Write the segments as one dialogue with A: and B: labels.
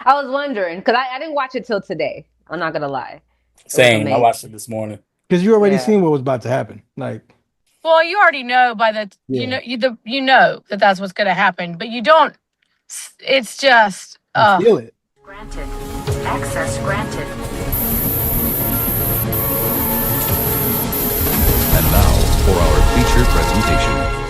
A: I was wondering because I didn't watch it till today. I'm not gonna lie. It was
B: Same. I
A: amazing.
B: watched it this morning.
C: Because you already
A: Yeah.
C: seen what was about to happen. Like,
D: Well, you already know by the
C: yeah,
D: you know that that's what's going to happen, but you don't. It's just
C: you feel it.
E: Granted. Access granted.
F: And now for our feature presentation.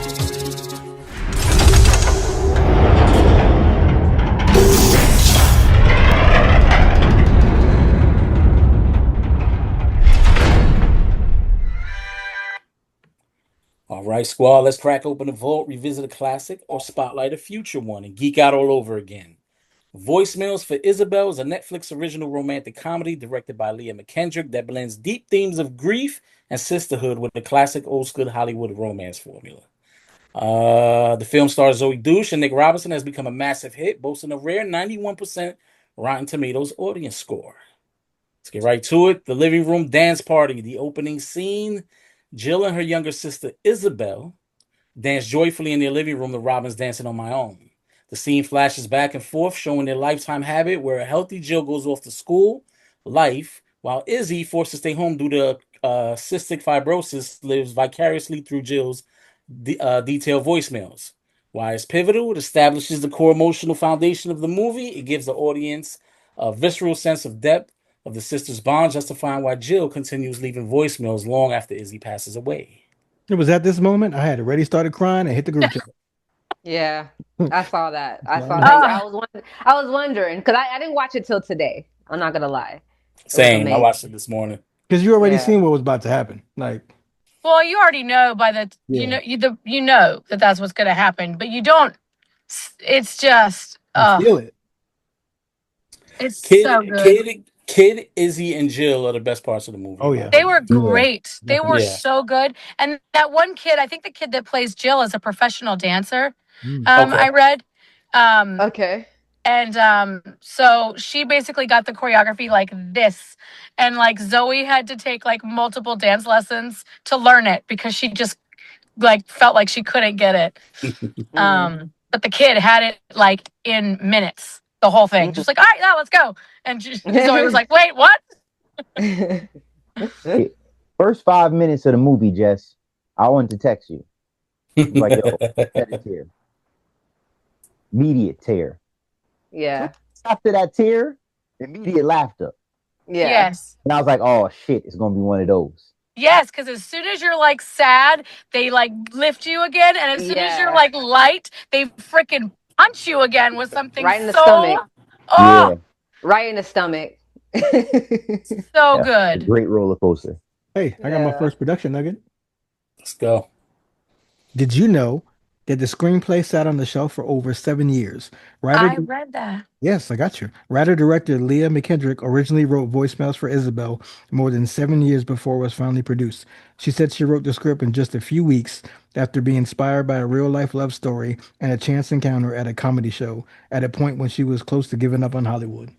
B: All right, squad, let's crack open the vault, revisit a classic, or spotlight a future one and geek out all over again. Voicemails for Isabelle is a Netflix original romantic comedy directed by Leah McKendrick that blends deep themes of grief and sisterhood with the classic old school Hollywood romance formula. The film stars Zoe Douche and Nick Robinson, has become a massive hit, boasting a rare 91% Rotten Tomatoes audience score. Let's get right to it. The living room dance party, the opening scene. Jill and her younger sister Isabelle dance joyfully in their living room. The Robins dancing on my own. The scene flashes back and forth, showing their lifetime habit where a healthy Jill goes off to school, life, while Izzy, forced to stay home due to cystic fibrosis, lives vicariously through Jill's detailed voicemails. Why it's pivotal, it establishes the core emotional foundation of the movie. It gives the audience a visceral sense of depth of the sisters' bond, justifying why Jill continues leaving voicemails long after Izzy passes away.
C: It was at this moment I had already started crying and hit the group chat.
A: Yeah. I saw that. I saw that.
C: Because
D: uh,
A: I was wondering because I didn't watch it till today. I'm not gonna lie. It was
B: Same. I
A: amazing.
B: watched it this morning.
C: you already
A: Yeah.
C: seen what was about to happen. Like,
D: well, you already know by the
C: yeah,
D: you know that that's what's going to happen, but you don't. It's just
C: you feel it.
D: it's so good.
B: Kid, Izzy, and Jill are the best parts of the movie,
C: Oh
B: in my
C: yeah,
D: They were
B: opinion.
C: yeah,
D: great. They were
C: definitely.
B: Yeah.
D: so good. And that one kid, I think the kid that plays Jill is a professional dancer.
C: Mm.
B: Okay.
D: I read. Um,
A: Okay.
D: and so she basically got the choreography like this. And like Zoe had to take like multiple dance lessons to learn it because she just like felt like she couldn't get it.
A: Mm.
D: But the kid had it like in minutes, the whole thing.
A: Mhm.
D: Just like, all right, now let's go. And Zoe was like, wait, what?
G: Hey, first 5 minutes of the movie, Jess, I wanted to text you. Like, yo, shed a tear. Immediate tear.
A: Yeah.
G: After that tear, immediate laughter.
A: Yeah.
D: Yes.
G: And I was like, oh shit, it's gonna be one of those.
D: Yes, because as soon as you're like sad, they like lift you again. And as soon as you're
A: Yeah.
D: like light, they freaking punch you again with something
A: Right in the
D: so,
A: stomach.
D: oh,
G: Yeah,
A: Right in the stomach.
D: so
G: yeah. A
D: good.
G: great roller coaster.
C: Hey, I got my
A: Yeah.
C: first production nugget.
B: Let's go.
C: Did you know that the screenplay sat on the shelf for over 7 years? Writer,
D: I read that.
C: yes, I got you. Writer director Leah McKendrick originally wrote voicemails for Isabel more than 7 years before it was finally produced. She said she wrote the script in just a few weeks after being inspired by a real life love story and a chance encounter at a comedy show at a point when she was close to giving up on Hollywood.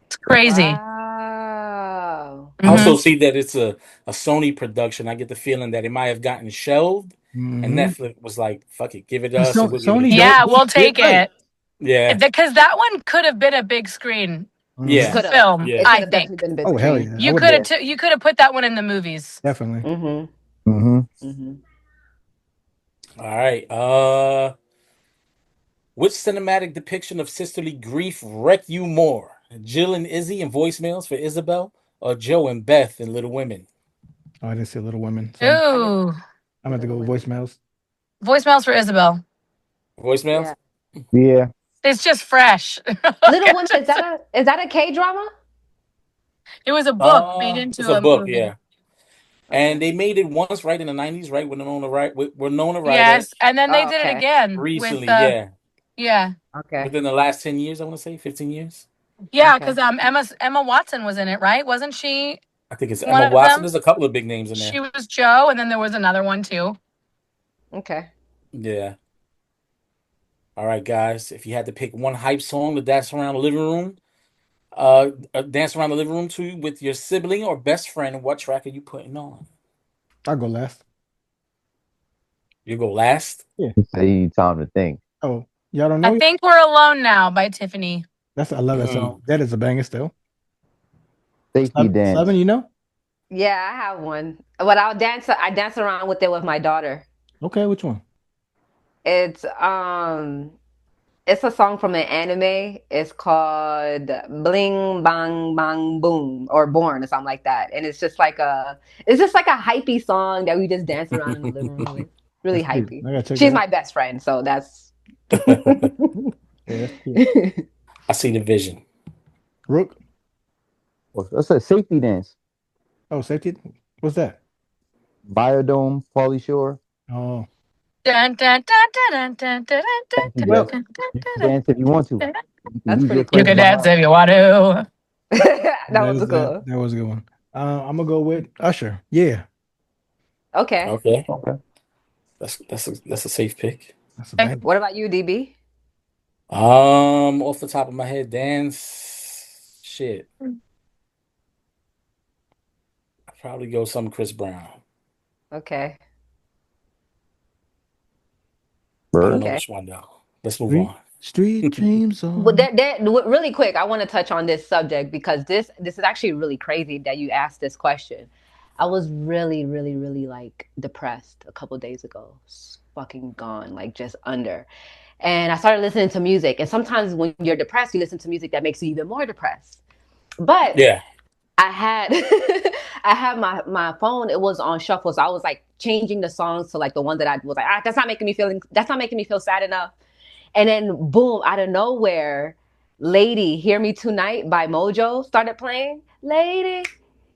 D: It's crazy.
A: Wow.
B: I also
D: Hmm.
B: see that it's a Sony production. I get the feeling that it might have gotten shelved, and
C: Hmm.
B: Netflix was like, "Fuck it, give it to us, and we'll give it a
C: Sony
B: try."
D: Yeah,
C: don't do
D: we'll
C: shit
D: take
C: right.
D: it.
B: Yeah,
D: Because that one could have been a big screen
C: Hmm.
B: yeah,
A: Could have.
D: film,
A: It
B: yeah.
A: could
D: I
A: have definitely
D: think.
A: been big
C: Oh, hell
A: screen.
C: yeah. I
D: You
C: would
D: could
C: have,
A: Yeah.
D: have you could have put that one in the movies.
C: definitely.
A: Mm-hmm.
G: Mm-hmm.
A: Mm-hmm.
B: All right. Which cinematic depiction of sisterly grief wrecked you more? Jill and Izzy in voicemails for Isabel, or Joe and Beth in Little Women?
C: Oh, I didn't see Little Women, so
A: I didn't
D: Ooh.
C: I'm going to
A: Little
C: go with
A: Women.
C: voicemails.
D: Voicemails for Isabel.
B: Voicemails?
A: Yeah.
G: Yeah.
D: It's just fresh.
A: Little Women, is that a K drama?
D: It was a book made
B: It's
D: into
B: a
D: a
B: book,
D: movie.
B: yeah. And
A: Okay.
B: they made it once, right in the '90s, right? When Winona Ryder
D: Yes, and then they
A: Oh,
D: did it
A: okay.
D: again with
B: recently, yeah,
D: yeah.
A: Okay.
B: within the last 10 years, I want to say 15 years.
D: Yeah,
A: Okay.
D: because Emma Watson was in it, right? Wasn't she
B: I think it's
D: one
B: Emma
D: of
B: Watson.
D: them?
B: There's a couple of big names in
D: She
B: there.
D: was Joe, and then there was another one too.
A: Okay.
B: Yeah. All right, guys. If you had to pick one hype song to dance around the living room, dance around the living room to with your sibling or best friend, what track are you putting on?
C: I'll go last.
B: You go last.
C: Yeah.
G: Say time to think.
C: Oh, y'all don't
D: I
C: know?
D: think we're alone now by Tiffany.
C: I love that song. That is a banger still.
G: Safety dance.
C: Seven, you know?
A: Yeah, I have one. But I dance around with it with my daughter.
C: Okay, which one?
A: It's it's a song from an anime. It's called Bling Bang Bang Boom or Born or something like that. And it's just like a hypey song that we just dance around in the living room with. Really
C: That's cute.
A: hypey.
C: I gotta check
A: She's
C: that
A: my
C: out.
A: best friend, so that's
C: Yeah, that's cute.
B: I see the vision.
C: Rook.
G: That's a safety dance.
C: Oh, safety. What's that?
G: Biodome, Pauly Shore.
C: Oh,
D: Dun, dun, dun, dun, dun, dun, dun, dun,
G: Thank you,
D: dun,
C: well,
G: Jess.
D: dun, dun,
G: You can
D: dun,
G: dance if you want to.
D: dun.
G: You can
A: that's
G: use
A: pretty
G: your
D: You
A: cool.
G: friends
D: can dance
G: behind.
D: if you want to.
A: That
C: that
A: was
C: is
A: cool.
C: that was a good one. I'm gonna go with Usher. Yeah,
A: Okay.
B: Okay,
G: Okay.
B: that's a safe pick.
C: that's a
D: Okay.
C: banger.
A: What about you, DB?
B: Off the top of my head, dance shit. I'd probably go some Chris Brown.
A: Okay.
B: I don't
G: Bird.
B: know
A: Okay.
B: which one though. Let's move on.
C: Street dreams
A: Well,
C: on.
A: really quick, I want to touch on this subject because this is actually really crazy that you asked this question. I was really, really, really like depressed a couple days ago. Fucking gone, like just under. And I started listening to music. And sometimes when you're depressed, you listen to music that makes you even more depressed. But
B: Yeah,
A: I had I had my phone, it was on shuffle. So I was like changing the songs to like the one that I was like, that's not making me feel sad enough. And then boom, out of nowhere, Lady, Hear Me Tonight by Mojo started playing. Lady,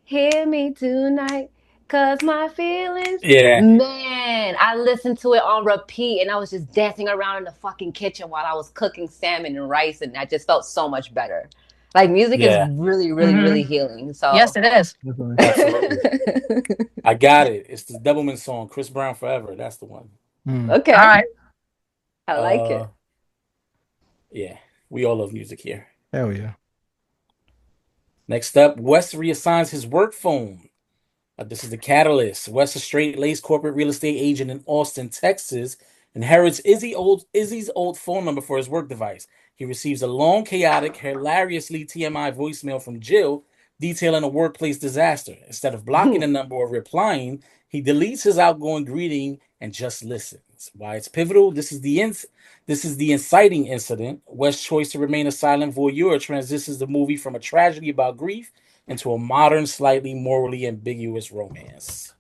A: hear me tonight, 'cause my feelings.
B: yeah,
A: Man, I listened to it on repeat and I was just dancing around in the fucking kitchen while I was cooking salmon and rice, and I just felt so much better. Like music is
B: yeah.
A: really, really, really
D: Mhm.
A: healing.
D: Yes,
A: So
D: it is.
C: Definitely.
B: Absolutely. I got it. It's the Doublemint song, Chris Brown Forever. That's the one.
C: Hmm.
D: All
A: okay,
D: right.
A: I like it.
B: Yeah, we all love music here.
C: Hell yeah.
B: Next up, Wes reassigns his work phone. This is the catalyst. Wes, a straight-laced corporate real estate agent in Austin, Texas, inherits Izzy's old phone number for his work device. He receives a long, chaotic, hilariously TMI voicemail from Jill detailing a workplace disaster. Instead of blocking the number or replying, he deletes his outgoing greeting and just listens. Why it's pivotal? This is the inciting incident. West's choice to remain a silent voyeur transitions the movie from a tragedy about grief into a modern, slightly morally ambiguous romance.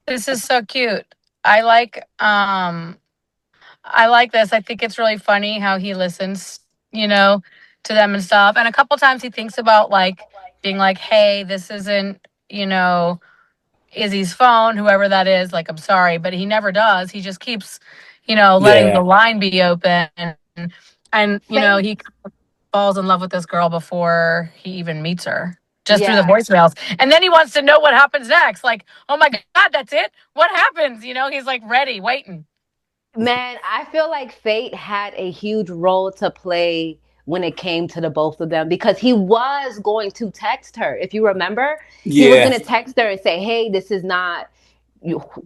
D: This is so cute. I like I like this. I think it's really funny how he listens, to them and stuff. And a couple times he thinks about like being like, "Hey, this isn't, Izzy's phone, whoever that is, like I'm sorry," but he never does. He just keeps, letting the
B: Yeah,
D: line be open and
A: Faith,
D: he falls in love with this girl before he even meets her. Just through the
A: yeah.
D: voicemails. And then he wants to know what happens next. Like, oh my God, that's it? What happens? He's like ready, waiting.
A: Man, I feel like Fate had a huge role to play when it came to the both of them because he was going to text her. If you remember, he was
B: yeah,
A: going to text her and say, "Hey, this is not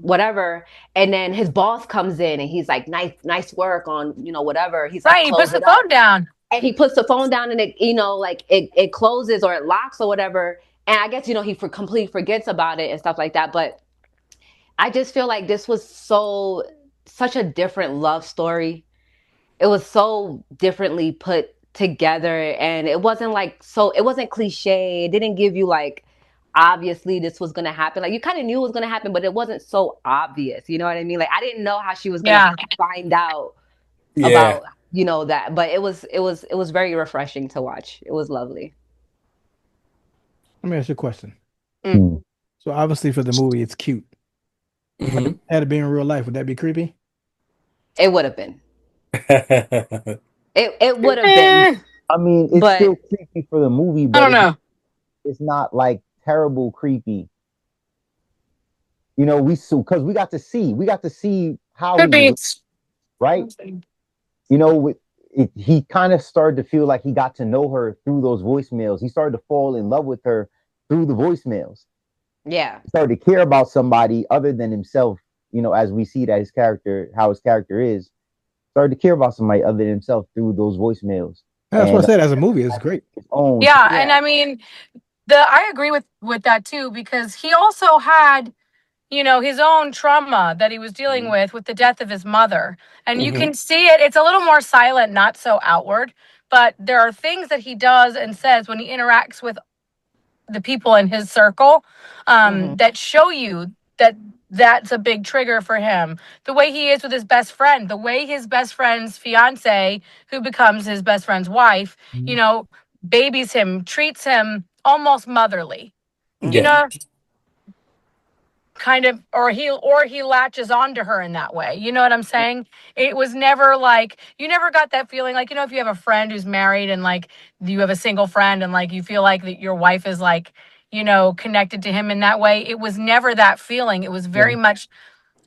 A: whatever." And then his boss comes in and he's like, nice work on, whatever." He's like,
D: Right. He puts
A: "Close
D: the
A: it up."
D: phone down.
A: And he puts the phone down and it, like it closes or it locks or whatever. And I guess, he completely forgets about it and stuff like that. But I just feel like this was such a different love story. It was so differently put together, and it wasn't cliche. It didn't give you like obviously this was gonna happen. Like you kind of knew it was gonna happen, but it wasn't so obvious. You know what I mean? Like I didn't know how she was gonna
D: Yeah.
A: find out
B: yeah.
A: about that, but it was very refreshing to watch. It was lovely.
C: Let me ask you a question.
G: Hmm.
C: So obviously for the movie, it's cute.
B: Mm-hmm.
C: Had it been in real life, would that be creepy?
A: It would have been. It would have been,
D: Eh,
G: I mean, it's
A: but
G: still creepy for the movie,
D: I
G: but
D: don't know.
G: it's not like terrible creepy. Because we got to see how
D: Could
G: he
D: be.
G: was, right? He kind of started to feel like he got to know her through those voicemails. He started to fall in love with her through the voicemails.
A: yeah,
G: He started to care about somebody other than himself. As we see that how his character is, started to care about somebody other than himself through those voicemails.
C: That's what I
G: And
C: said. As a movie, it's great.
G: its own.
D: Yeah,
A: Yeah.
D: and I mean, I agree with that too, because he also had, his own trauma that he was dealing with the death of his mother. And you can see it. It's a little more silent, not so outward, but there are things that he does and says when he interacts with the people in his circle, that show you that that's a big trigger for him. The way he is with his best friend, the way his best friend's fiance, who becomes his best friend's wife, babies him, treats him almost motherly. You
B: Yeah.
D: know, kind of, or he latches onto her in that way. You know what I'm saying? It was never like, you never got that feeling like, if you have a friend who's married and like you have a single friend and like you feel like that your wife is like, connected to him in that way. It was never that feeling. It was very much,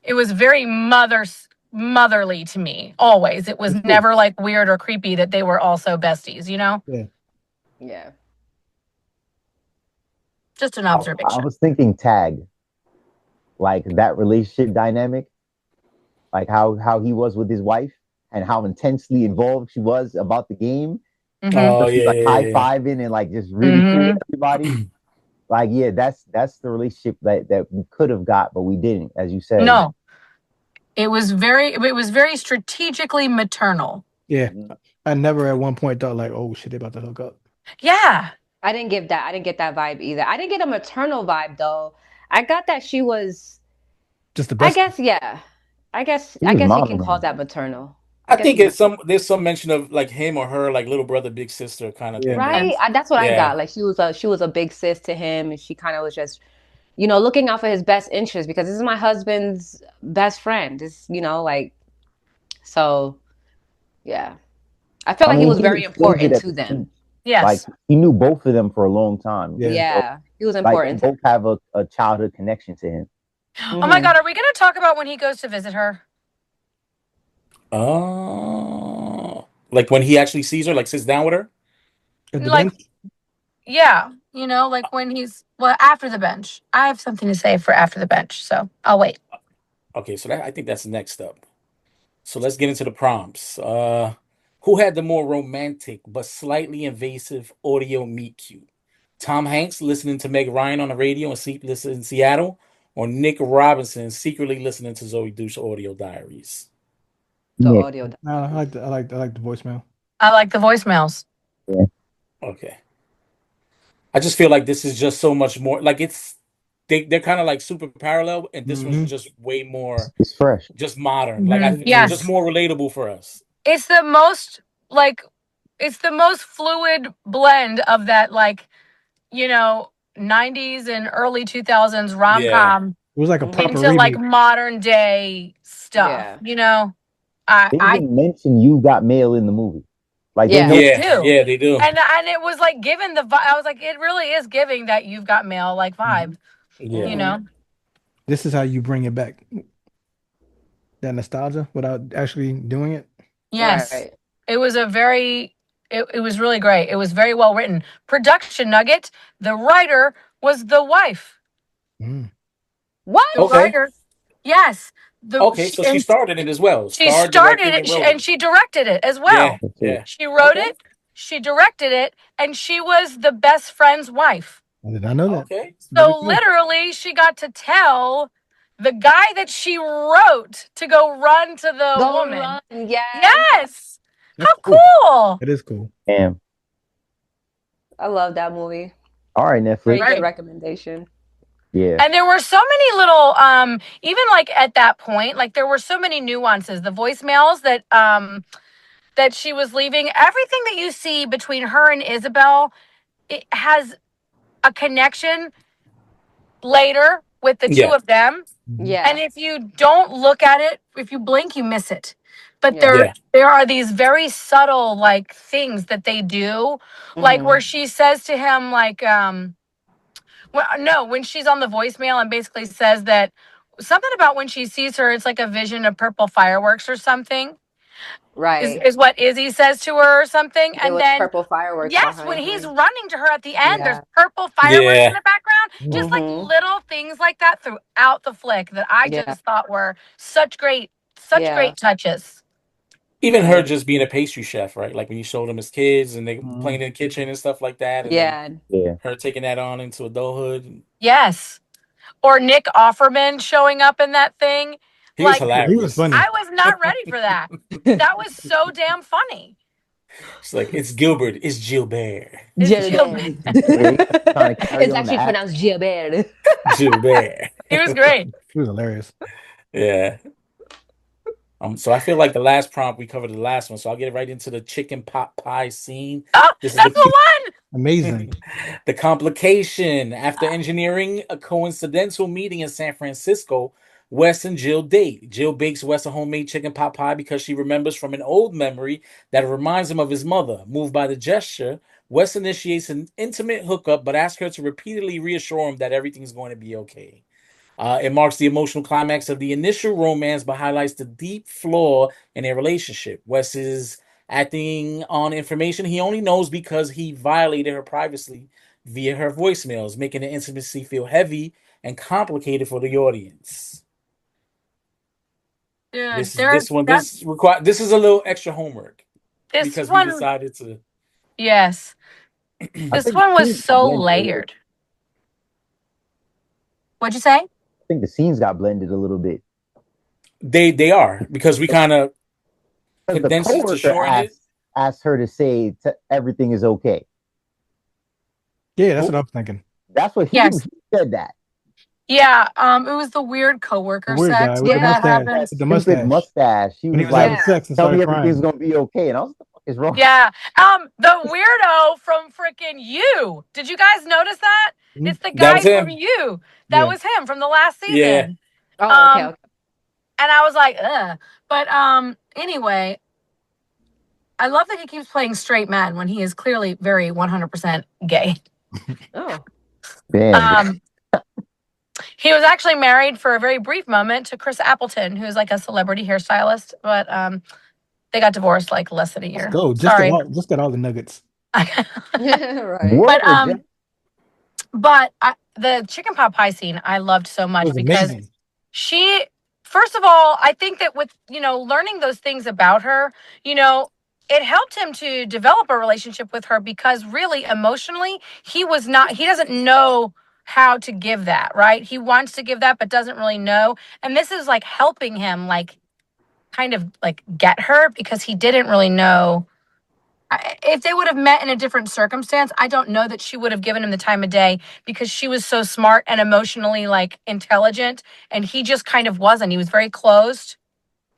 D: it was very motherly to me always. It was never like weird or creepy that they were also besties.
C: Yeah.
A: Yeah.
D: Just an
G: I
D: observation.
G: was thinking tag, like that relationship dynamic, like how he was with his wife and how intensely involved she was about the game.
D: Mm-hmm.
B: Oh
G: So she's
B: yeah,
G: like
B: yeah,
G: high
B: yeah.
G: fiving and like just really cool
D: Mm-hmm.
G: with everybody. Like, yeah, that's the relationship that we could have got, but we didn't, as you said.
D: No, it was very strategically maternal.
C: Yeah. I never at one point thought like, oh shit, they about to hook up.
D: Yeah.
A: I didn't get that vibe either. I didn't get a maternal vibe though. I got that she was,
C: Just the
A: I
C: best.
A: guess, yeah. I guess
G: He
A: I
G: was
A: guess we can
G: modeling
A: call
G: him.
A: that maternal. I
B: I
A: guess
B: think
A: we can.
B: there's some mention of like him or her, like little brother, big sister kind of thing.
C: Yeah.
B: Like,
A: Right? That's what I
B: yeah,
A: got. Like she was a big sis to him, and she kind of was just, looking out for his best interest because this is my husband's best friend. This, like, so yeah. I felt
G: I
A: like he
G: mean,
A: was
G: he
A: very
G: explains it
A: important
G: at
A: to
G: the
A: them.
G: speech. Like
D: Yes.
G: he knew both of them for a long time.
C: Yeah.
G: So,
A: Yeah, he was
G: like they
A: important to
G: both have a childhood connection to him.
A: them.
D: Oh my God, are we going to talk about when he goes to visit her?
B: like when he actually sees her, like sits down with her.
C: At the
D: Like,
C: bench.
D: yeah, like when after the bench. I have something to say for after the bench, so I'll wait.
B: Okay, so I think that's next up. So let's get into the prompts. Who had the more romantic but slightly invasive audio meet cute? Tom Hanks listening to Meg Ryan on the radio and Sleepless in Seattle, or Nick Robinson secretly listening to Zoe Douche audio diaries?
A: The
G: Nick.
A: audio.
C: No, I like the voicemail.
D: I like the voicemails.
G: Yeah.
B: Okay. I just feel like this is just so much more like they're kind of like super parallel, and this one's
C: Mm-hmm.
B: just way more
G: It's fresh.
B: just modern. Like
D: Mm-hmm.
B: just
D: Yes.
B: more relatable for us.
D: It's the most fluid blend of that, like, 90s and early 2000s
B: Yeah.
D: rom-com
C: It was like a proper
D: into like
C: remake.
D: modern day stuff.
A: Yeah.
G: They
D: I
G: even mention You Got Mail in the movie. Like they
A: Yeah.
G: know.
D: they
B: Yeah.
D: do.
B: Yeah, they do.
D: And it was like given I was like, it really is giving that You've Got Mail like vibe,
B: Yeah.
D: you know?
C: This is how you bring it back. That nostalgia without actually doing it.
D: Yes.
A: Right.
D: It was it was really great. It was very well written. Production nugget, the writer was the wife.
C: Mm.
A: What?
D: The
B: Okay.
D: writer. Yes.
B: Okay, so she starred in it as well.
D: She
B: Starred,
D: started
B: directed,
D: it
B: and wrote
D: and
B: it.
D: she directed it as
B: Yeah.
D: well.
G: That's
B: Yeah.
G: it.
D: She wrote
B: Okay.
D: it, she directed it, and she was the best friend's wife.
C: I did not know that.
B: Okay.
C: Very
D: So
C: cool.
D: literally, she got to tell the guy that she wrote to go run to the
A: Go
D: woman.
A: run. Yes.
D: Yes.
C: That's
D: How
C: cool.
D: cool.
C: It is cool.
G: Damn.
A: I love that movie.
G: All right, Netflix.
A: Very
D: Right.
A: good recommendation.
G: Yeah.
D: And there were so many little, even like at that point, like there were so many nuances. The voicemails that she was leaving, everything that you see between her and Isabelle, it has a connection later with the two
B: Yeah.
D: of them.
A: Yeah.
D: And if you don't look at it, if you blink, you miss it. But
A: Yeah.
D: there are these very subtle like things that they do, like where she says to him, like, when she's on the voicemail and basically says that something about when she sees her, it's like a vision of purple fireworks or something.
A: Right.
D: Is what Izzy says to her or something.
A: There
D: And
A: was
D: then
A: purple fireworks
D: yes,
A: behind
D: when he's
A: her.
D: running to her at the end, there's
A: Yeah.
D: purple fireworks in
B: Yeah.
D: the background. Just like
A: Mhm.
D: little things like that throughout the flick that I
A: Yeah.
D: just thought were such great
A: Yeah.
D: touches.
B: Even her
A: Right.
B: just being a pastry chef, right? Like when you showed them as kids and they playing in the kitchen and stuff like that, and then
A: Yeah.
B: her taking that on into adulthood.
D: Yes. Or Nick Offerman showing up in that thing.
B: He was
D: Like,
C: He was
B: hilarious.
C: funny.
D: I was not ready for that. That was so damn funny.
B: It's like, it's Gilbert, it's Gilbert.
D: It's
A: Gilbert.
G: Yeah, he's trying to carry
A: It's
G: on the
A: actually
G: act.
A: pronounced Gilbert.
B: Gilbert.
D: He was great.
C: He was hilarious.
B: Yeah. So I feel like the last prompt we covered the last one, so I'll get right into the chicken pot pie scene.
D: Oh,
B: This is
D: that's the one.
C: Amazing.
B: the complication. After engineering a coincidental meeting in San Francisco, Wes and Jill date. Jill bakes Wes a homemade chicken pot pie because she remembers from an old memory that it reminds him of his mother. Moved by the gesture, Wes initiates an intimate hookup, but asks her to repeatedly reassure him that everything's going to be okay. It marks the emotional climax of the initial romance, but highlights the deep flaw in their relationship. Wes is acting on information he only knows because he violated her privacy via her voicemails, making the intimacy feel heavy and complicated for the audience.
D: Yeah,
B: This is a little extra homework
D: this
B: because we
D: one.
B: decided to.
D: Yes.
G: I
D: This
G: think
D: one
G: the
D: was
G: scenes got
D: so
G: blended a little.
D: layered. What'd you say?
G: I think the scenes got blended a little bit.
B: They are because we kind of
G: Because the
B: condensed it to
G: coworker
B: shorten it.
G: asked her to say everything is okay.
C: Yeah, that's what I'm thinking.
G: That's what he said that.
D: Yeah, it was the weird coworker
C: The weird guy
D: sex
C: with
D: when
C: the
D: that
C: mustache.
D: happened.
C: With the
G: Stupid
C: mustache.
G: mustache. She
C: When he
G: was
C: was
G: like,
C: having sex and
G: "Tell me
C: started
G: everything's
C: crying.
G: gonna be okay." And I was like, "What the fuck is wrong?"
D: Yeah. The weirdo from freaking You. Did you guys notice that?
C: Mhm.
D: It's the
B: That
D: guy
B: was
D: from
B: him.
D: You. That
C: Yeah.
D: was him from the last
B: Yeah.
D: season.
A: Oh, okay.
D: And I was like, ugh. But anyway, I love that he keeps playing straight man when he is clearly very 100% gay.
A: Oh.
G: Damn.
D: He was actually married for a very brief moment to Chris Appleton, who's like a celebrity hairstylist, but they got divorced like less than a year.
C: Let's go.
D: Sorry.
C: Just got all the nuggets.
A: Right.
D: But the chicken pot pie scene I loved so much
C: It was
D: because
C: amazing.
D: she, first of all, I think that with, learning those things about her, it helped him to develop a relationship with her because really emotionally, he doesn't know how to give that, right? He wants to give that, but doesn't really know. And this is like helping him, like, kind of like get her because he didn't really know. If they would have met in a different circumstance, I don't know that she would have given him the time of day because she was so smart and emotionally like intelligent, and he just kind of wasn't. He was very closed.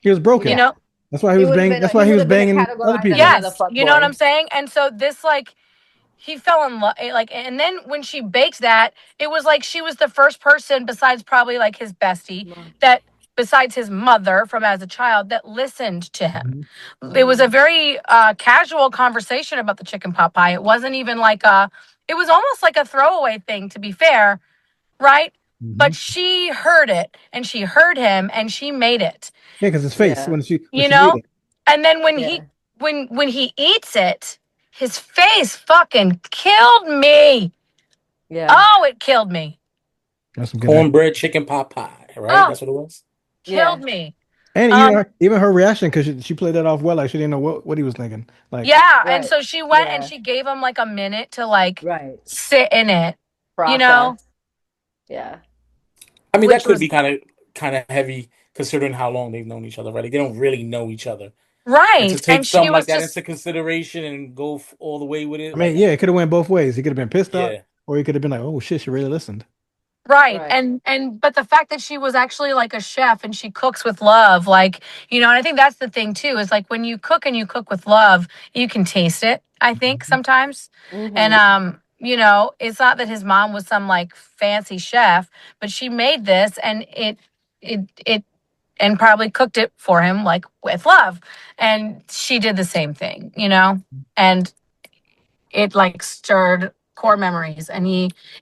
C: He was broken. That's why he was banging. That's why he was banging other people.
D: Yes, you know what I'm saying. And so this, like, he fell in love, like, and then when she baked that, it was like she was the first person besides probably like his bestie that, besides his mother from as a child, that listened to him. It was a very casual conversation about the chicken pot pie. It wasn't even like it was almost like a throwaway thing, to be fair, right? But she heard it, and she heard him, and she made it.
C: Yeah, because his face when she made it.
D: And then when he eats it, his face fucking killed me.
A: Yeah.
D: Oh, it killed me.
C: That's some good
B: Cornbread chicken pot pie, right? That's what it was.
D: Killed me.
C: And even her reaction, because she played that off well, like she didn't know what he was thinking. Like,
D: yeah, and so she went and she gave him like a minute to like sit in it,
A: Process. Yeah.
B: I mean, that could be kind of heavy considering how long they've known each other, right? Like, they don't really know each other,
D: right?
B: And to take something like that into consideration and go all the way with it.
C: I mean, yeah, it could have went both ways. He could have been pissed off,
B: Yeah.
C: or he could have been like, "Oh shit, she really listened."
D: Right. But the fact that she was actually like a chef and she cooks with love, like, and I think that's the thing too, is like when you cook and you cook with love, you can taste it, I think sometimes. And it's not that his mom was some like fancy chef, but she made this and it and probably cooked it for him like with love. And she did the same thing, and it like stirred core memories, and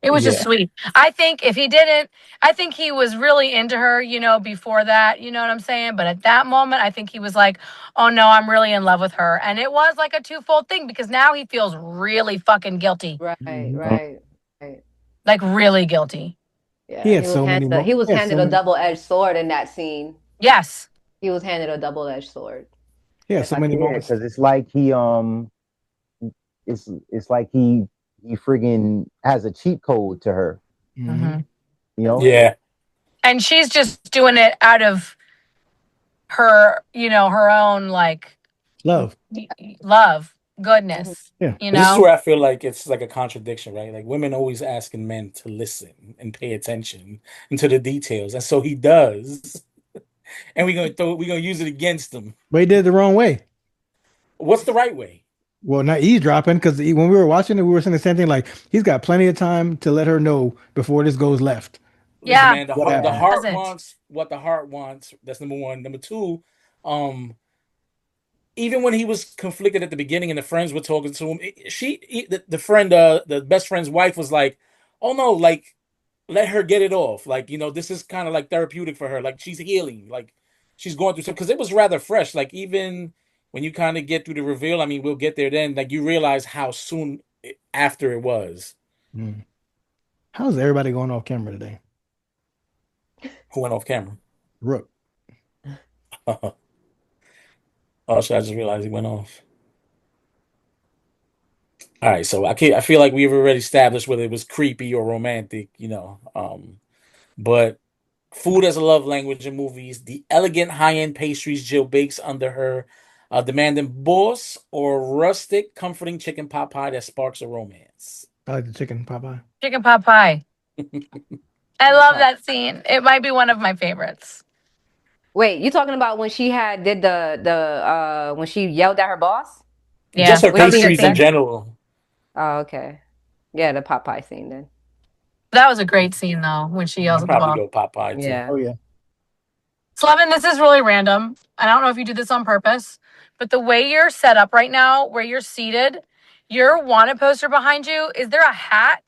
D: it was just sweet. I think if he didn't, I think he was really into her, before that, you know what I'm saying? But at that moment, I think he was like, oh no, I'm really in love with her. And it was like a twofold thing because now he feels really fucking guilty.
A: Right.
D: Like really guilty.
A: Yeah.
C: He had so many
A: He was handed
C: so
A: a double-edged sword in that scene.
D: Yes.
A: He was handed a double-edged sword.
C: Yeah,
A: If
C: so
A: I
C: many
A: could.
G: Yeah,
C: moments.
G: because it's like it's like he friggin' has a cheat code to her.
C: Mhm.
G: You know?
B: Yeah.
D: And she's just doing it out of her, her own like
C: Love.
D: love, goodness,
C: Yeah.
B: But this is where I feel like it's like a contradiction, right? Like women always asking men to listen and pay attention into the details, and so he does, and we're gonna use it against him.
C: But he did it the wrong way.
B: What's the right way?
C: Well, not eavesdropping, because when we were watching it, we were saying the same thing. Like, he's got plenty of time to let her know before this goes left.
B: Listen,
D: Yeah,
B: man,
C: What
B: the
C: happened?
B: heart
D: hasn't.
B: wants what the heart wants. That's number one. Number two, um, even when he was conflicted at the beginning and the friends were talking to him, the friend, the best friend's wife was like, "Oh no, like let her get it off. Like, this is kind of like therapeutic for her. Like she's healing. Like she's going through something because it was rather fresh. Like even when you kind of get through the reveal, I mean, we'll get there then. Like you realize how soon after it was.
C: Mm. How's everybody going off camera today?
B: Who went off camera?
C: Rook.
B: Oh, so I just realized he went off. All right, so I feel like we've already established whether it was creepy or romantic, but food as a love language in movies, the elegant high-end pastries Jill bakes under her demanding boss, or rustic, comforting chicken pot pie that sparks a romance.
C: I like the chicken Popeye.
D: Chicken pot pie. I
A: Love
D: love
A: pop.
D: that scene. It might be one of my favorites.
A: Wait, you talking about when she did the when she yelled at her boss?
D: Yeah,
B: Just her
A: When she
D: that was a
A: being
D: good
B: pastries in
D: scene.
A: obsessed?
B: general.
A: Oh, okay. Yeah, the Popeye scene then.
D: That was a great scene though when she yells
B: I'd
D: at the
B: probably
D: boss.
B: go pot pie too.
A: Yeah.
C: Oh, yeah.
D: Slevin, this is really random. I don't know if you do this on purpose, but the way you're set up right now, where you're seated, your wanted poster behind you, is there a hat?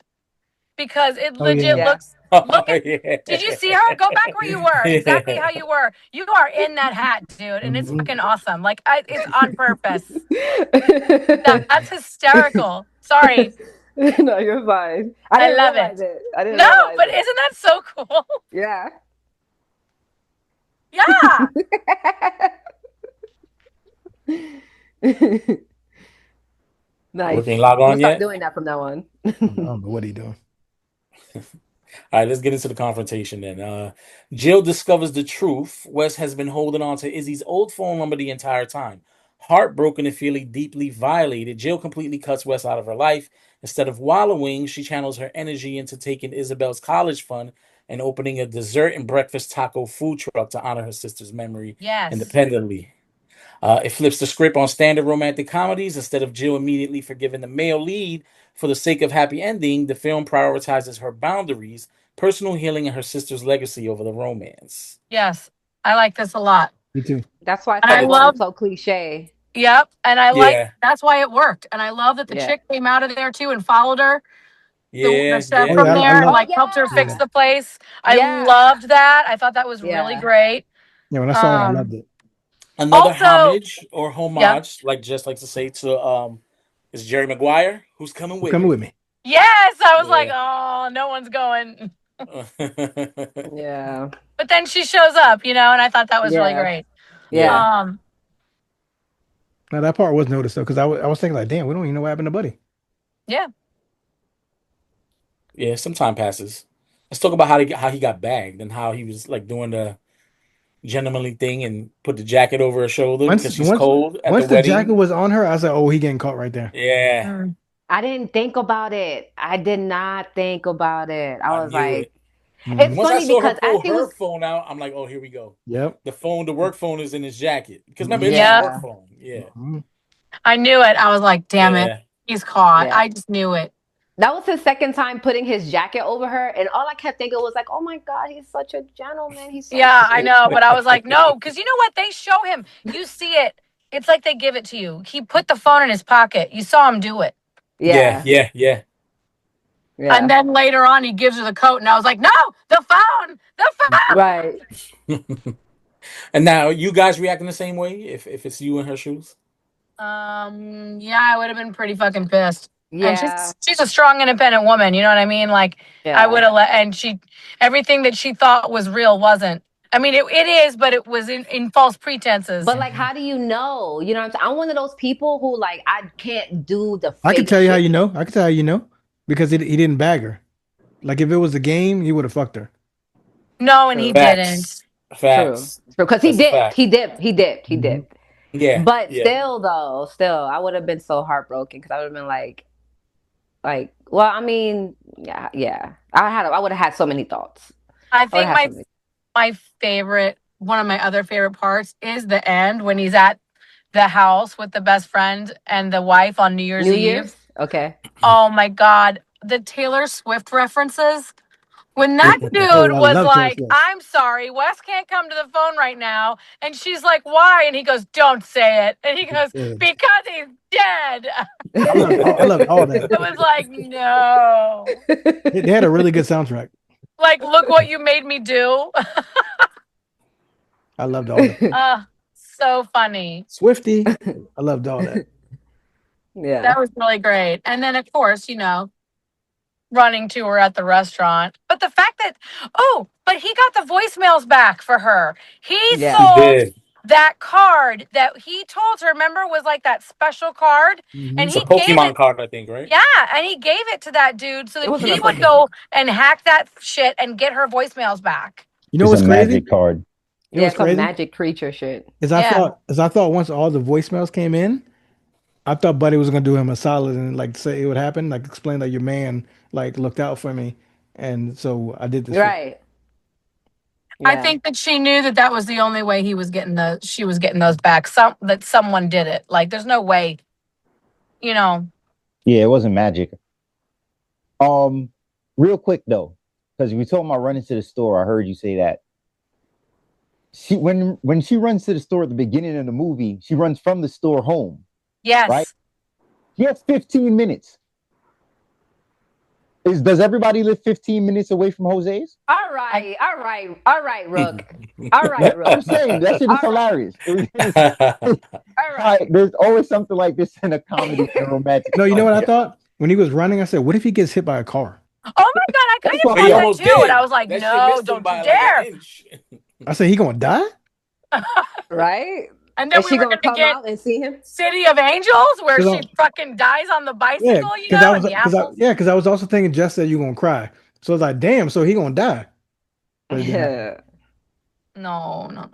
D: Because it
C: Oh, yeah.
D: legit
A: Yeah.
D: looks.
B: Oh,
D: Look at.
B: yeah.
D: Did you see her? Go back where you were. Exactly
B: Yeah.
D: how you were. You are in that hat, dude, and it's
C: Mhm.
D: fucking awesome. Like it's on purpose. That's hysterical. Sorry,
A: No, you're fine. I
D: I
A: didn't
D: love
A: realize
D: it.
A: it. I didn't
D: No,
A: realize
D: but
A: it.
D: isn't that so cool?
A: Yeah.
D: Yeah.
A: Nice.
B: Rick ain't log
A: I'm gonna
B: on
A: start
B: yet?
A: doing that from now on.
C: I don't know what he doing.
B: All right, let's get into the confrontation then. Jill discovers the truth. Wes has been holding on to Izzy's old phone number the entire time. Heartbroken and feeling deeply violated, Jill completely cuts Wes out of her life. Instead of wallowing, she channels her energy into taking Isabel's college fund and opening a dessert and breakfast taco food truck to honor her sister's memory
D: Yes.
B: independently. It flips the script on standard romantic comedies. Instead of Jill immediately forgiving the male lead for the sake of happy ending, the film prioritizes her boundaries, personal healing, and her sister's legacy over the romance.
D: Yes. I like this a lot.
C: Me too.
A: That's why
D: And
A: some
D: I
A: of them are
D: love.
A: so cliche.
D: Yep. And I like.
B: Yeah,
D: That's why it worked. And I love that the
A: Yeah.
D: chick came out of there too and followed her. The
B: yeah,
D: chef
C: Oh,
B: yeah.
D: from
C: yeah. I
D: there and
C: love.
A: Oh
D: like helped her fix
C: Yeah.
A: yeah.
D: the place. I
A: Yeah.
D: loved that. I thought that was really
A: Yeah.
D: great.
C: Yeah, when I saw it, I
D: Um,
C: loved it.
B: Another
D: also,
B: homage or
D: yeah.
B: homage, like to say to is Jerry Maguire, who's coming
C: Well,
B: with
C: come with
B: me.
C: me.
D: Yes, I was like,
B: Yeah.
D: oh, no one's going.
A: Yeah.
D: But then she shows up, and I thought that was really
A: Yeah.
D: great.
B: Yeah.
A: Yeah.
D: Um,
C: Now, that part was noticed, though, because I was thinking, like, damn, we don't even know what happened to Buddy.
D: yeah.
B: Yeah, some time passes. Let's talk about how he got bagged and how he was like doing the gentlemanly thing and put the jacket over her shoulder
C: Once,
B: because she's
C: once,
B: cold at the
C: once the jacket
B: wedding.
C: was on her, I was like, oh, he getting caught right there.
B: Yeah,
D: Mm.
A: I didn't think about it. I did not think about it. I
B: I
A: was
B: knew
A: like,
B: it.
A: it's
C: Mhm.
B: Once I
A: funny
B: saw her
A: because as
B: pull
A: he
B: her
A: was,
B: phone out, I'm like, oh, here we go.
C: Yep.
B: The work phone is in his jacket. Because remember, it's his
C: Mhm.
B: work
A: yeah,
B: phone. Yeah.
C: Mhm.
D: I knew it. I was like, damn it.
B: Yeah.
D: He's caught.
A: yeah.
D: I just knew it.
A: That was his second time putting his jacket over her, and all I kept thinking was like, "Oh my God, he's such a gentleman. He's so
D: Yeah, I
A: sweet."
D: know. But I was like, no, because you know what? They show him. You see it. It's like they give it to you. He put the phone in his pocket. You saw him do it.
B: Yeah,
A: Yeah,
B: yeah.
D: And
A: yeah,
D: then later on, he gives her the coat. And I was like, no, the phone, the phone.
A: right.
B: And now you guys reacting the same way if it's you in her shoes?
D: Yeah, I would have been pretty fucking pissed. And
A: Yeah,
D: she's a strong, independent woman. You know what I mean? Like I
A: yeah,
D: would have let, and everything that she thought was real wasn't. I mean, it is, but it was in false pretenses.
A: But like, how do you know? You know what I'm saying? I'm one of those people who like I can't do the
C: I can
A: fake
C: tell you how
A: shit.
C: you know. I can tell you how you know because he didn't bag her. Like if it was a game, he would have fucked her.
D: No, and he
A: True.
D: didn't.
B: Facts.
A: True.
B: Facts.
A: Because he
B: That's a
A: dipped.
B: fact.
A: He dipped. He dipped. He
C: Hmm.
A: dipped.
B: Yeah.
A: But
B: Yeah.
A: still, I would have been so heartbroken because I would have been like, well, I mean, yeah. I would have had so many thoughts.
D: I
A: I would
D: think
A: have had so many.
D: my favorite, one of my other favorite parts is the end when he's at the house with the best friend and the wife on New Year's
A: New
D: Eve.
A: Year's? Okay.
D: Oh my God. The Taylor Swift references. When that
C: Oh,
D: dude
C: I
D: was
C: love Taylor
D: like,
C: Swift.
D: I'm sorry, Wes can't come to the phone right now. And she's like, why? And he goes, don't say it. And he goes,
C: Yeah.
D: because he's dead.
C: I loved all that.
D: It was like, no.
C: They had a really good soundtrack.
D: Like, look what you made me do.
C: I loved all that.
D: So funny.
C: Swifty, I loved all that.
A: Yeah.
D: That was really great. And then, of course, running to her at the restaurant. But the fact that, but he got the voicemails back for her. He
A: Yeah.
B: He
D: sold
B: did.
D: that card that he told her, remember, was like that special card. And
B: It's a
D: he gave
B: Pokemon
D: it.
B: card, I think, right?
D: Yeah. And he gave it to that dude so
A: It
D: that
A: wasn't
D: he
A: a
D: would
A: Pokemon.
D: go and hack that shit and get her voicemails back.
C: You know
G: It's
C: what's
G: a
C: crazy?
G: magic card.
C: You know
A: Yeah,
C: what's
A: some
C: crazy?
A: magic creature shit.
D: Yeah.
C: As I thought once all the voicemails came in, I thought Buddy was gonna do him a solid and like say it would happen, like explain that your man like looked out for me, and so I did this for you.
A: Right.
D: I
A: Yeah.
D: think that she knew that that was the only way she was getting those back. That someone did it. Like, there's no way,
G: Yeah, it wasn't magic. Real quick though, because we talking about running to the store, I heard you say that. When she runs to the store at the beginning of the movie, she runs from the store home.
D: Yes.
G: Right? She has 15 minutes. Does everybody live 15 minutes away from Jose's?
A: All right, Rook. All right, Rook.
G: I'm saying that shit is hilarious.
A: All right.
G: There's always something like this in a comedy and a romantic.
C: No, you know what I thought? When he was running, I said, what if he gets hit by a car?
D: Oh my God, I kind
G: That's
D: of
G: what
D: thought
G: he
D: that
B: almost
D: too.
B: did.
D: And I was like,
B: That shit
D: no,
B: missed him
D: don't
B: by
D: you
B: like an
D: dare.
B: inch.
C: I said, he gonna die?
A: Right?
D: And then
A: Is
D: we
A: she
D: were
A: gonna
D: going to
A: come
D: get
A: out and see him?
D: City of Angels where
C: 'Cause
D: she fucking dies on the
C: Yeah,
D: bicycle,
C: because I was
D: and the apples.
C: because I was also thinking Jess said you gonna cry. So I was like, damn, so he gonna die. But it didn't happen.
A: Yeah.
D: No.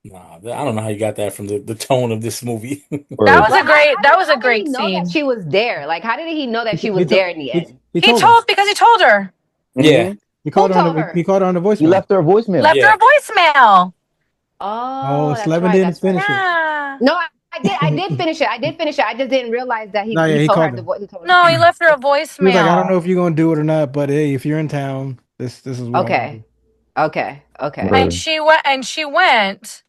B: Nah, I don't know how you got that from the tone of this movie.
D: That was
A: But
D: a great
A: how did he know
D: scene.
A: that she was there? Like, how did he know that she was
C: He
A: there in the end?
C: He
D: He
C: told
D: told because he told her.
B: Yeah.
G: Mhm.
C: He called
A: Who
C: her on
A: told
C: the
A: her?
C: he called her on the voicemail.
G: He left her a voicemail.
D: Left
B: Yeah.
D: her a voicemail.
A: Oh, that's
C: Slevin
A: right.
C: didn't
A: That's right.
C: finish it.
D: Yeah.
A: No, I did finish it. I just didn't realize that
C: No, yeah,
A: he
C: he
A: told her
C: called
A: the
C: her.
A: voice. He told her.
D: No, he left her a
C: He was like, I don't know
D: voicemail.
C: if you're gonna do it or not, but hey, if you're in town, this is what I want to do.
A: Okay.
D: And she went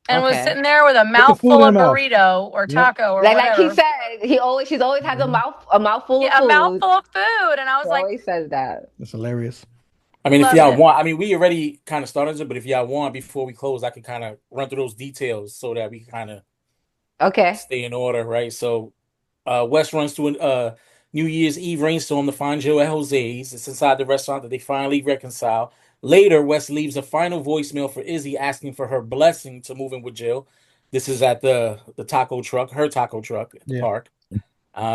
D: and was
A: Okay.
D: sitting there with a
C: the
D: mouthful
C: food in
D: of
C: her mouth.
D: burrito or
C: Yep.
D: taco or
A: Like
D: whatever.
A: he said, she's always has a mouthful of
D: Yeah, a
A: food.
D: mouthful of food. And I was
A: She
D: like,
A: always says that.
C: That's hilarious.
B: I mean, if
D: Love
B: y'all
D: it.
B: want, I mean, we already kind of started it, but if y'all want, before we close, I can kind of run through those details so that we can kind of
A: Okay.
B: stay in order, right? So, Wes runs to a New Year's Eve rainstorm to find Joe at Jose's. It's inside the restaurant that they finally reconcile. Later, Wes leaves a final voicemail for Izzy asking for her blessing to move in with Jill. This is at the taco truck, her taco truck at the
C: Yeah.
B: park.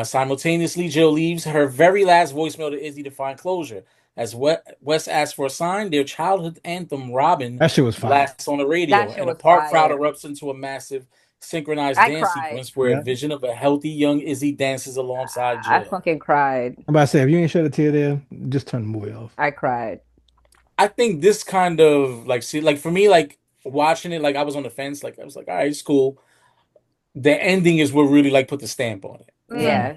B: Simultaneously, Jill leaves her very last voicemail to Izzy to find closure. As Wes asks for a sign, their childhood anthem, Robin,
C: That shit was fire.
B: blasts on the radio,
A: That shit
B: and a
A: was
B: park crowd
A: fire.
B: erupts into a massive synchronized
A: I
B: dance
A: cried.
B: sequence where
C: Yeah.
B: a vision of a healthy young Izzy dances alongside
A: I
B: Jill.
A: fucking cried.
C: I'm about to say, if you ain't shed a tear there, just turn the movie off.
A: I cried.
B: I think this kind of like for me, like watching it, like I was on the fence, like I was like, all right, it's cool. The ending is what really like put the stamp on it.
A: Yeah.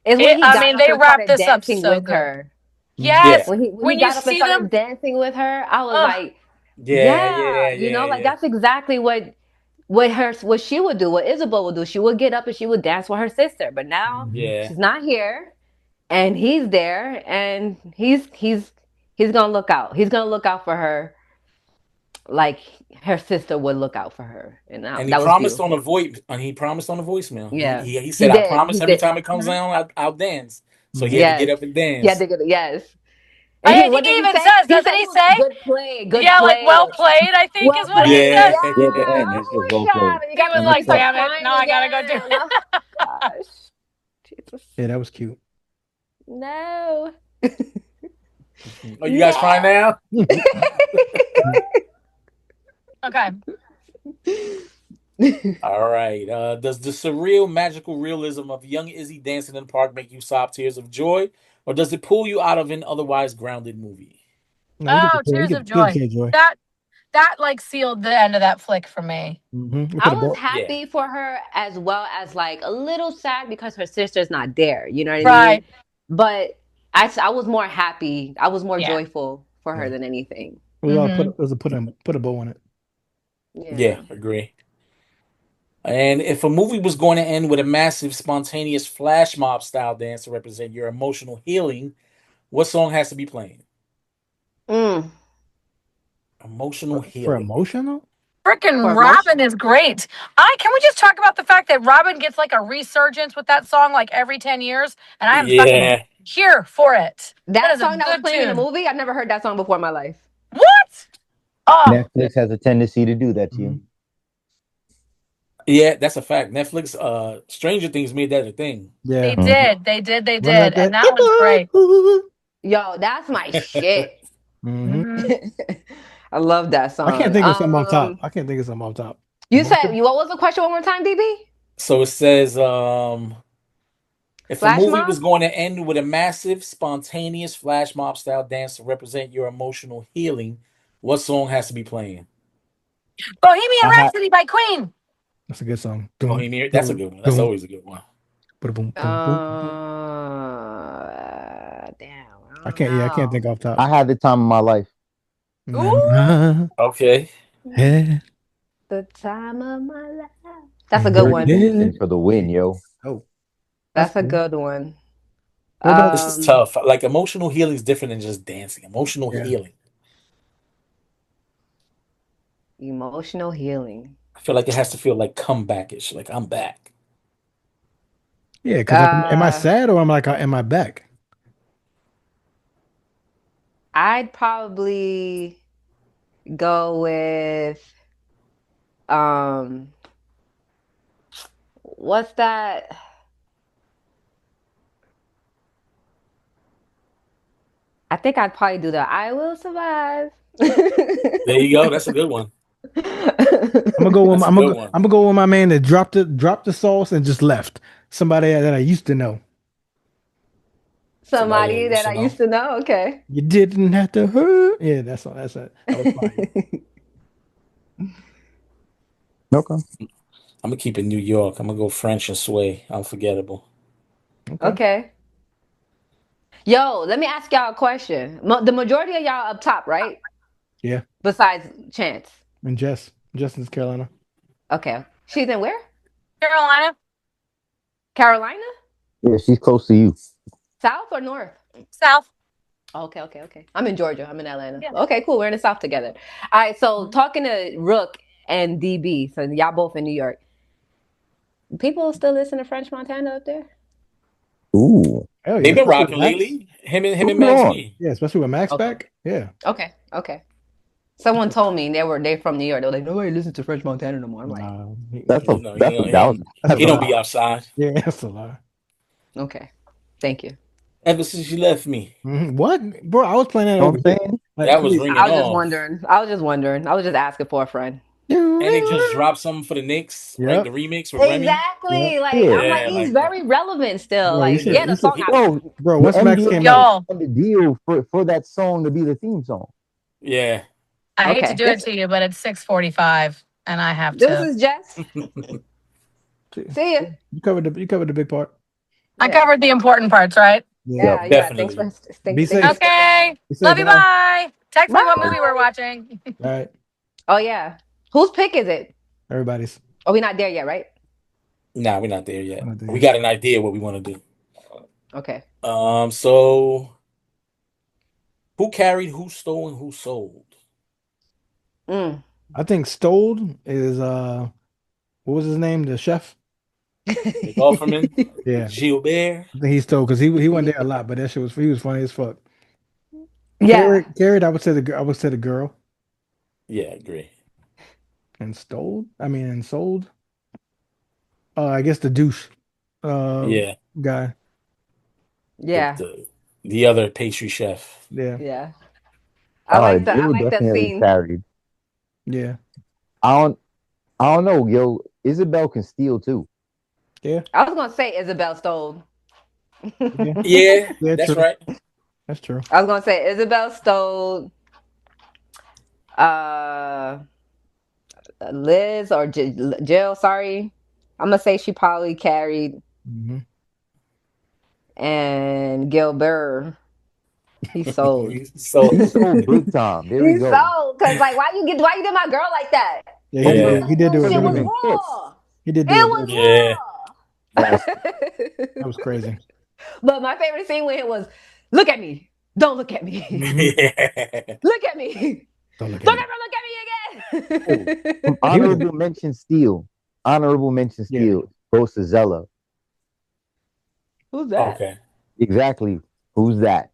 A: It's when he got up
D: they
A: and
D: wrapped
A: started
D: this up
A: dancing
D: so
A: with
D: good.
A: her.
D: Yes.
B: Yeah.
A: When he
D: you
A: got up and
D: see
A: started
D: them,
A: dancing with her, I was
D: Ugh.
A: like,
B: Yeah.
A: you know, like that's exactly what she would do, what Isabelle would do. She would get up and she would dance with her sister. But now
B: Yeah.
A: she's not here, and he's there, and he's gonna look out. He's gonna look out for her, like her sister would look out for her. And
B: And he
A: that was
B: promised
A: beautiful.
B: he promised on the voicemail.
A: Yeah.
B: He said,
A: He
B: I
A: did.
B: promise
A: He
B: every
A: did.
B: time it comes down, I'll dance. So he had to
A: Yes.
B: get up and dance.
A: Yeah, yes.
D: I
A: What
D: think
A: did
D: he
A: he
D: even
A: say?
D: says,
A: He
D: doesn't
A: said
D: he
A: it was
D: say?
A: good play, good
D: Yeah, like
A: play.
D: well played, I think
A: Well
D: is what
A: played.
D: he
B: Yeah.
D: said.
A: Yeah.
G: Yeah, at the end,
A: Oh
G: it's just
A: my
G: well played.
A: God. You
D: He
A: got
D: was
A: me
D: like,
A: start
D: damn it,
A: crying
D: now I gotta go do
A: again.
D: it.
A: Oh, gosh. Jesus.
C: Yeah, that was cute.
A: No.
B: Are you guys crying now?
D: Okay.
B: All right. Does the surreal, magical realism of young Izzy dancing in the park make you sob tears of joy, or does it pull you out of an otherwise grounded movie?
C: No, you get
D: Oh,
C: the you
D: tears
C: get
D: of
C: you get
D: joy.
C: the joy.
D: That like sealed the end of that flick for me.
C: Mm-hmm.
A: I was happy for her as well as like a little sad because her sister's not there. You know what I mean?
D: Right.
A: But I was more happy. I was more
D: Yeah.
A: joyful for her
C: Yeah.
A: than anything.
C: It was all
D: Mhm.
C: it was a put a bow on it.
B: Yeah,
A: Yeah.
B: agree. And if a movie was going to end with a massive, spontaneous flash mob style dance to represent your emotional healing, what song has to be playing?
A: Mm.
B: Emotional
C: For
B: healing.
C: emotional?
A: For
D: Freaking
A: emotion.
D: Robin is great. Can we just talk about the fact that Robin gets like a resurgence with that song like every 10 years? And I'm fucking
B: Yeah.
D: here for it. That
A: That
D: is a
A: song that was
D: good
A: playing in the
D: tune.
A: movie, I've never heard that song before in my life.
D: What? Oh,
G: Netflix has a tendency to do that to you.
B: Yeah, that's a fact. Netflix, Stranger Things made that a thing.
C: Yeah.
D: they
C: Run like
D: did. And
C: that.
D: that was great.
A: Yo, that's my shit.
C: Mm-hmm.
D: Mhm.
A: I love that
C: I can't
A: song.
C: think of something off top. I can't think of something off top.
A: You said what was the question one more time, DB?
B: So it says, if a
A: Flash
B: movie
A: mob?
B: was going to end with a massive, spontaneous flash mob style dance to represent your emotional healing, what song has to be playing?
D: Bohemian
C: I had
D: Rhapsody by Queen.
C: that's a good song.
B: Bohemian. That's a good one. That's
C: Boom,
B: always a good one.
C: boom, boom, boom, boom.
A: Damn, I
C: I
A: don't
C: can't. Yeah, I can't
A: know.
C: think off top.
G: I had the time of my life.
D: Ooh.
B: Okay.
C: Hey,
A: The time of my life. That's a good
G: Dirty
A: one.
G: dancing for the win, yo.
C: Oh, that's
A: That's a
C: cool.
A: good one.
C: What about?
B: This is tough. Like emotional healing is different than just dancing. Emotional
C: Yeah,
B: healing.
A: Emotional healing.
B: I feel like it has to feel like comebackish. Like I'm back.
C: yeah. Because am I
A: Uh,
C: sad or am I back?
A: I'd probably go with um what's that? I think I'd probably do the I will survive.
B: There you go. That's a good one.
C: I'm gonna go with
B: That's a good one.
C: I'm gonna go with my man that dropped the sauce and just left. Somebody that I used to know.
B: Somebody
A: Somebody
B: that used
A: that
B: to
A: I
B: know.
A: used to know. Okay.
C: You didn't have to hurt. Yeah, that's all. That's it. That was fire.
G: Okay.
B: I'm gonna keep it New York. I'm gonna go French and Sway. Unforgettable.
C: Okay.
A: Okay. Yo, let me ask y'all a question. The majority of y'all up top, right?
C: Yeah.
A: Besides Chance.
C: And Justin's Carolina.
A: Okay. She's in where?
D: Carolina.
A: Carolina?
G: Yeah, she's close to you.
A: South or north?
D: South.
A: Okay. I'm in Georgia. I'm in Atlanta.
D: Yeah.
A: Okay, cool. We're in the South together. All right. So talking to Rook and DB, so y'all both in New York. People still listen to French Montana up there?
G: Ooh.
C: Hell yeah.
B: They've been
C: Especially with
B: rocking
C: Max.
B: lately. Him and
G: Prove me
B: Max
G: wrong.
B: G.
C: Yeah, especially with Max
A: Okay.
C: back. Yeah.
A: Okay. Someone told me they from New York. They were like, nobody listens to French Montana no more. I'm like,
C: Nah,
G: That's a
B: No,
G: that's a doubt.
B: he don't be outside.
C: yeah, that's a lie.
A: okay. Thank you.
B: Ever since you left me,
C: What, bro? I was playing that
G: You know
C: over
G: what I'm
C: here.
G: saying?
C: Like
B: that was
C: crazy.
B: ringing
A: I was just
B: off.
A: wondering. I was just asking for a friend.
B: And they just dropped something for the Knicks, right?
C: Yep.
B: The remix with Remy.
A: Exactly.
C: Yep.
A: Like
G: Yeah.
A: I'm like
B: Yeah,
A: he's
B: like
A: very relevant still.
C: Bro,
A: Like yeah, the song.
G: Yo,
C: bro,
G: the
C: once Max
G: NBA
C: came out,
D: Y'all,
G: signed the deal for that song to be the theme song.
B: yeah.
D: I hate to
A: Okay.
D: do it to you, but it's 6:45 and I have
A: This
D: to.
A: is Jess. See ya.
C: you covered the big part.
D: I covered the important parts, right?
A: Yeah. Thanks
B: Definitely.
A: for
C: Be
A: thanks
C: safe.
A: for stepping in.
D: Okay.
C: Be safe,
D: Love you.
C: bye.
D: Bye. Text me what
A: Bye.
D: movie we're watching.
C: All right,
A: Oh yeah. Whose pick is it?
C: everybody's.
A: Oh, we're not there yet, right?
B: Nah, we're not there yet.
C: Not there
B: We
C: yet.
B: got an idea what we want to do.
A: Okay.
B: So who carried, who stole, and who sold?
A: Mm.
C: I think Stold is what was his name? The chef.
B: Nick Offerman,
C: Yeah,
B: Gilbert.
C: I think he stole because he went there a lot, but that shit was he was funny as fuck.
A: Yeah.
C: Carrot, I would say the girl.
B: Yeah, I agree.
C: And stole. I mean, and sold. I guess the douche. Uh,
B: Yeah,
C: guy.
B: the
A: Yeah.
B: the the other pastry chef.
C: Yeah,
A: Yeah. I
G: Jill
A: like that
G: definitely
A: scene.
G: carried.
C: yeah,
G: I don't I don't know, yo. Isabel can steal too.
C: yeah,
A: I was gonna say Isabel stole.
C: yeah,
B: Yeah,
C: yeah.
B: that's
C: True.
B: right.
C: That's true.
A: I was gonna say Isabel stole uh Liz or Jill, sorry. I'm gonna say she probably carried
C: Hmm.
A: and Gilbert. He sold.
B: So
G: He sold big time. There we
A: He
G: go.
A: sold. Cause like why you did my girl like that?
C: Yeah,
A: That
B: yeah,
C: he did do it
G: Because it
A: bullshit
G: was
A: was
C: dirty.
G: in kiss.
A: raw.
C: He did do
A: It
C: it
A: was
C: dirty.
B: yeah,
G: Yes.
C: That was crazy.
A: but my favorite scene with him was look at me. Don't look at me.
C: Hmm.
B: yeah.
A: Look at me.
C: Don't look at
A: Don't
C: me.
A: ever look at
G: Oh,
A: me again.
G: from
C: He was a
G: honorable mention steal. Honorable mention
C: yeah.
G: steal goes to Zella.
A: Who's that?
B: Okay.
G: Exactly. Who's that?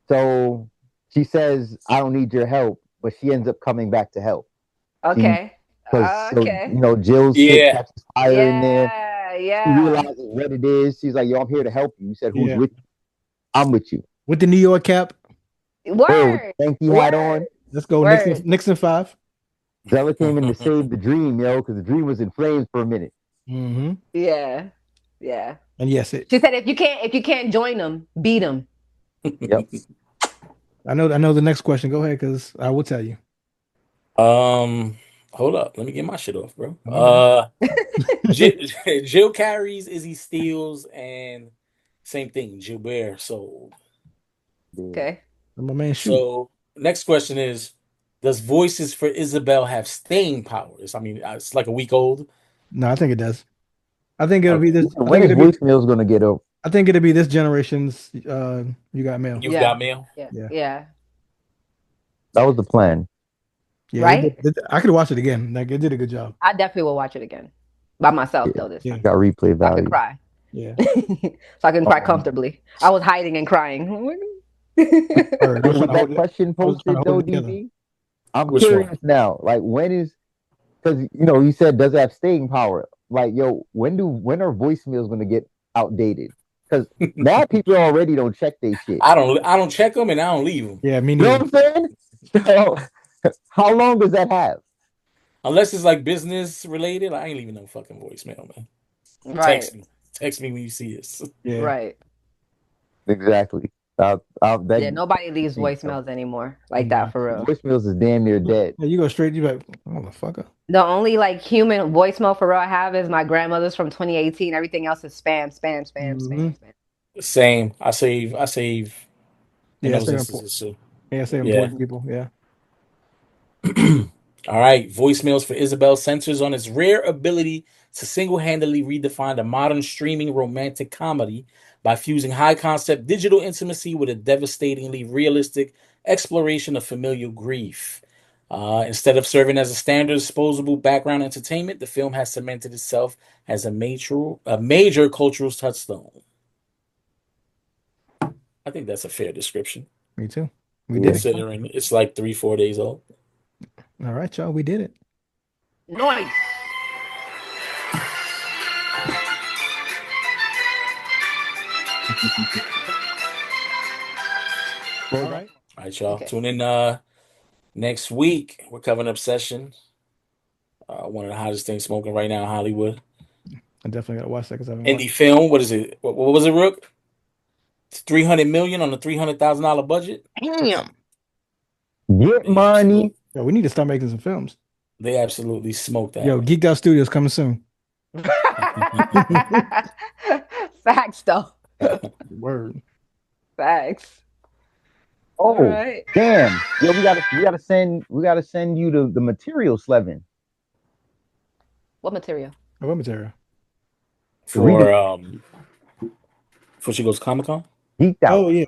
G: So she says, I don't need your help, but she ends up coming back to help. She
A: Okay.
G: because
A: Okay.
G: Jill's shit
B: Yeah,
G: catches fire in there.
A: Yeah,
G: She
A: yeah.
G: realizes what it is. She's like, yo, I'm here to help you. You said, who's
C: Yeah.
G: with you? I'm with you.
C: With the New York cap.
G: Word, with
A: Word.
G: the Yankee hat
A: Word.
G: on.
C: Let's go.
A: Word.
C: Nixon 5.
G: Zella came in to save the dream, yo, because the dream was in flames for a minute.
C: Hmm.
A: Yeah. Yeah.
C: And yes,
A: She said if you can't join them, beat them.
G: Yep.
C: I know the next question. Go ahead, because I will tell you.
B: Hold up. Let me get my shit off, bro.
C: My bad.
B: Jill carries, Izzy steals, and same thing. Gilbert sold.
G: Yeah.
A: Okay.
C: My man shoot.
B: So next question is, does Voices for Isabel have staying powers? I mean, it's like a week old.
C: No, I think it does. I think it'll be
B: Okay.
C: this. I
G: When
C: think
G: is
C: it'll be.
G: voicemails gonna get up?
C: I think it'll be this generation's. You got mail.
B: You've
A: Yeah.
B: got mail.
A: Yeah.
C: Yeah,
A: Yeah.
G: That was the plan.
C: yeah.
A: Right?
C: I could watch it again. Like it did a good job.
A: I definitely will watch it again. By myself
G: Yeah.
A: though this
C: Yeah,
A: time.
G: Got replay
A: So I can
G: value.
A: cry.
C: yeah.
A: So I can cry
G: Um,
A: comfortably. I was hiding and crying.
C: Word. I was trying
G: with
C: to hold
G: that
C: it.
G: question
C: I was trying to
G: posted
C: hold
G: though,
C: it together.
G: DB, I'm
B: Which one?
G: curious now. Like when is because you said does it have staying power? Like yo, when are voicemails gonna get outdated? Because mad people already don't check their shit.
B: I don't check them and I don't leave them
C: Yeah, me
G: You know
C: neither.
G: what I'm saying? So, how long does that have?
B: unless it's like business related. I ain't leaving no fucking voicemail, man.
A: Right.
B: Text me when you see this.
C: Yeah,
A: Right.
G: Exactly.
A: Yeah, nobody leaves
G: thing, yo.
A: voicemails anymore like
C: nah.
A: that for real.
G: Voicemails is damn near dead.
C: Yeah, you go straight. You like motherfucker.
A: The only like human voicemail for real I have is my grandmother's from 2018. Everything else is spam, spam, spam,
C: Hmm.
A: spam, spam.
B: Same. I save in
C: Yeah, I
B: those
C: say important.
B: instances too.
C: Yeah, I say
B: Yeah.
C: important people. Yeah.
B: All right. Voicemails for Isabel centers on its rare ability to single-handedly redefine a modern streaming romantic comedy by fusing high-concept digital intimacy with a devastatingly realistic exploration of familial grief. Instead of serving as a standard disposable background entertainment, the film has cemented itself as a major cultural touchstone. I think that's a fair description,
C: Me too. We
G: Yeah.
C: did it.
B: considering it's like 3-4 days old.
C: All right, y'all. We did it.
A: Noise.
C: All right.
B: All right, y'all.
A: Okay.
B: Tune in next week. We're covering Obsession. One of the hottest things smoking right now in Hollywood.
C: I definitely gotta watch that because I haven't watched.
B: Indie film. What is it? What was it, Rook? It's 300 million on a $300,000 budget.
C: Damn.
G: Get
B: They
G: money.
C: Yo, we need to start making some films.
B: absolutely smoked that.
C: Yo, Geeked Out Studios coming soon.
A: Facts though.
C: Word.
A: Facts.
G: Oh,
A: All right.
G: damn. Yo, we gotta send you the material, Slevin.
A: What material?
C: What material?
B: For she goes Comic-Con.
G: Geeked out.
C: Oh yeah.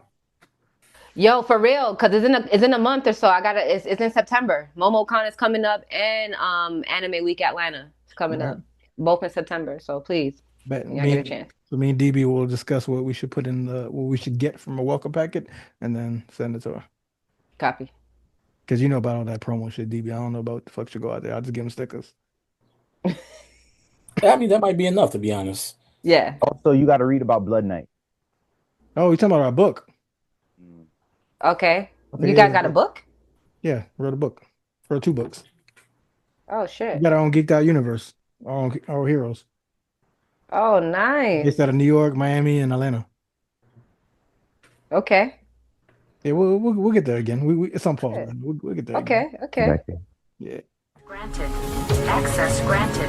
A: Yo, for real, cause it's in a month or so. It's in September. MomoCon is coming up, and Anime Week Atlanta is coming
C: Right.
A: up, both in September. So please,
C: But
A: y'all get a chance.
C: So me and DB will discuss what we should put in what we should get from a welcome packet and then send it to her.
A: Copy.
C: Because you know about all that promo shit, DB. I don't know about what the fuck should go out there. I'll just give them stickers.
B: I mean, that might be enough, to be honest.
A: Yeah.
G: Also, you got to read about Blood Knight.
C: Oh, you talking about our book?
A: Okay.
C: Okay,
A: You
C: yeah,
A: guys got a book?
C: Yeah, wrote a book. Wrote 2 books.
A: Oh
C: We
A: shit.
C: got our own geeked out universe. Our heroes.
A: Oh
C: Based
A: nice.
C: out of New York, Miami, and Atlanta.
A: Okay.
C: Yeah, we'll get there again. It's on pause,
A: Shit.
C: man. We'll get there again.
A: Okay. Okay.
C: Yeah.
E: Granted. Access granted.